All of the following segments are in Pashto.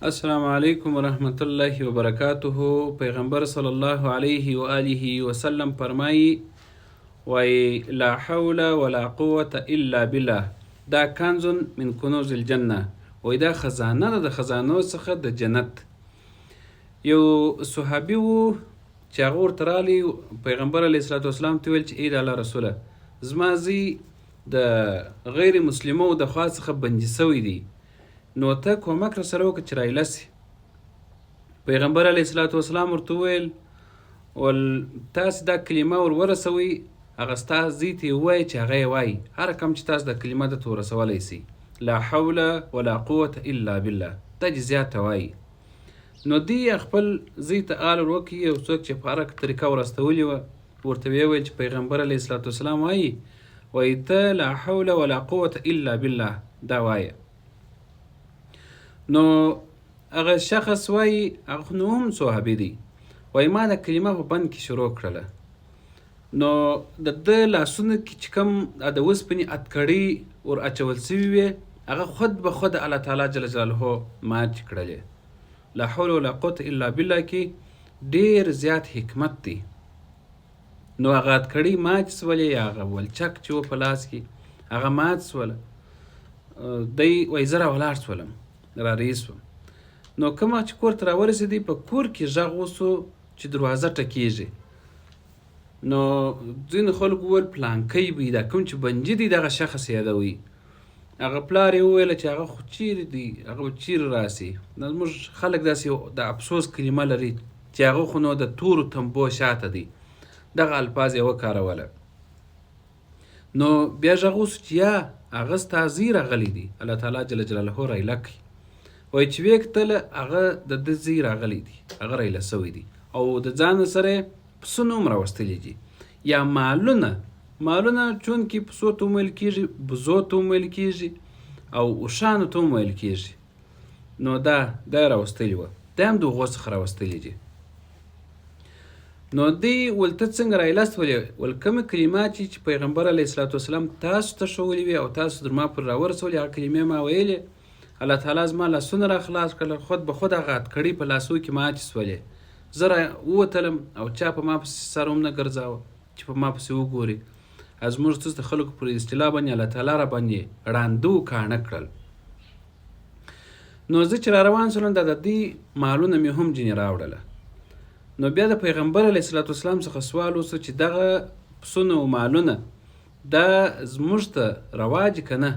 السلام علیکم ورحمت الله وبرکاته. پیغمبر صلی الله علیه و آله وسلم فرمایي وای لا حول ولا قوة الا بالله، دا کنز من کنوز الجنه، وای دا خزانه ده د خزانو څخه د جنت. یو صحابي و چې هغه ورته راغلی، پیغمبر علیه الصلاة والسلام ته ویل چې ای د الله رسوله، زما زوی د غیر مسلمو د خوا څخه بندي سوی دی، نو ته کومک راسره وکړه چې رایله سي. پیغمبر علیه الصلاة والسلام ورته وویل ول تاسې دا کلمه ور ورسوئ، هغه ستا زوی ته یې ووایئ چې هغه یې وایي، هر کم چې تاسو دا کلمه درته ورسولی سئ، لا حول ولا قوة الا بالله، دا دې زیاته وایي. نو دوی خپل زوی ته آل ور وکړي، یو څوک چې په هره طریقه ور استولې وه، ورته ویې ویل چې پیغمبر علیه الصلاة والسلام وایي، وایي ته لا حول ولا قوة الا بالله دا وایه. نو هغه شخص وایي، هغه نو هم صحابي دی، وایي ما دا کلمه په بند کې شروع کړله، نو د ده لاسونو کې چې کوم د اوسپنې اتکړۍ ور اچول سوي وې، هغه خود به خود الله تعالی جل جلاله ماتې کړلې. لا حول ولا قوة الا بالله کې ډېر زیات حکمت دی. نو هغه اتکړۍ ماتې سولې، یا هغه ولچک چې و په لاس کې هغه مات سوله. دی وایي زه راولاړ سولم، را رهي سوم. نو کوم وخت چې کور ته راورسېدی، په کور کې غږ وسو چې دروازه ټکېږي. نو ځینو خلکو وویل پلانکی به دا کوم چې بندي دی دغه شخص یادوي. هغه پلار یې وویله چې هغه خو چیرې دی، هغه به چیرې راسي. نو زموږ خلک داسې د افسوس کلمه لري چې هغه خو نو د تورو تنبو شاته دی، دغه الفاظ یې وکاروله. نو بیا غږ وسو چې یا هغه ستا زوی راغلی دی، الله تعالی جل جلاله رایله کړي. وایي چې ویې کتله هغه د ده زوی راغلی دی، هغه رایله سوی دی، او د ځان سره یې پسونه هم راوستلي دي، یا مالونه چونکې پسو ته هم ویل کېږي، بزو ته هم ویل کېږي، او اوښانو ته هم ویل کېږي. نو دا یې راوستلي وه، دا هم د هغو څخه راوستلي دي. نو دوی ول ته څنګه رایله سولې؟ ول کومې کلمات چې پیغمبر علیه الصلاة والسلام تاسو ته ښولې وې او تاسو در ما پر راورسولې، هغه کلمې ما ویلې، الله تعالی زما لاسونه را خلاص کړل، خود به خود هغه اتکړۍ په لاسو کې ماتې سولې. زه راووتلم او چا په ما پسې سر هم نه ګرځاوه چې په ما پسې وګوري. زموږ څه د خلکو پر اصطلاح باندې الله تعالی را باندې ړانده و کاڼه کړل. نو زه چې را روان سولم، دا د دې مالونه مې هم ځینې راوړله. نو بیا د پیغمبر علیه الصلاة والسلام څخه سوال وسو چې دغه پسونه و مالونه دا زموږ ته رواج که نه؟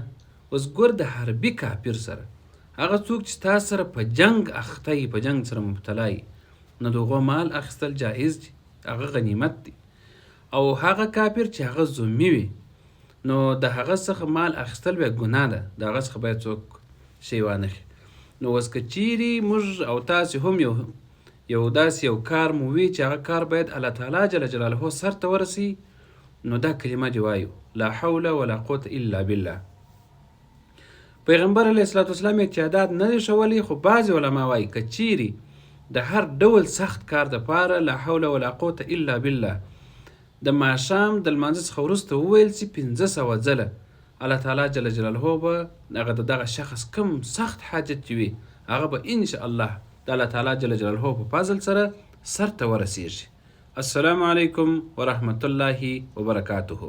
اوس ګور د حربي کافر سره، هغه څوک چې تا سره په جنگ اخته یي، په جنگ سره مبتلا یي، نو د هغو مال اخیستل جایز دي، هغه غنیمت دی. او هغه کافر چې هغه ذمي وي، نو د هغه څخه مال اخیستل بیا ګناه ده، د هغه څخه باید څوک شی وانخلي. نو اوس که چیرې موږ او تاسې هم یو داسې یو کار مو وي چې هغه کار باید الله تعالی جل جلاله سر ته ورسي، نو دا کلمه دې وایو، لا حول ولا قوة الا بالله. پیغمبر علیه الصلاة والسلام اعتیادات نه دی ښولی، خو بعضې علما وایي که چیرې د هر ډول سخت کار دپاره لا حول ولا قوة الا بالله د ماښام د لمانځه څخه وروسته وویل سي 500 ځله، الله تعالی جل جلاله به هغه د دغه شخص کوم سخت حاجت چې وي، هغه به انشاءالله د الله تعالی جل جلاله په فضل سره سر ته ورسیږي. السلام علیکم ورحمت الله وبرکاته.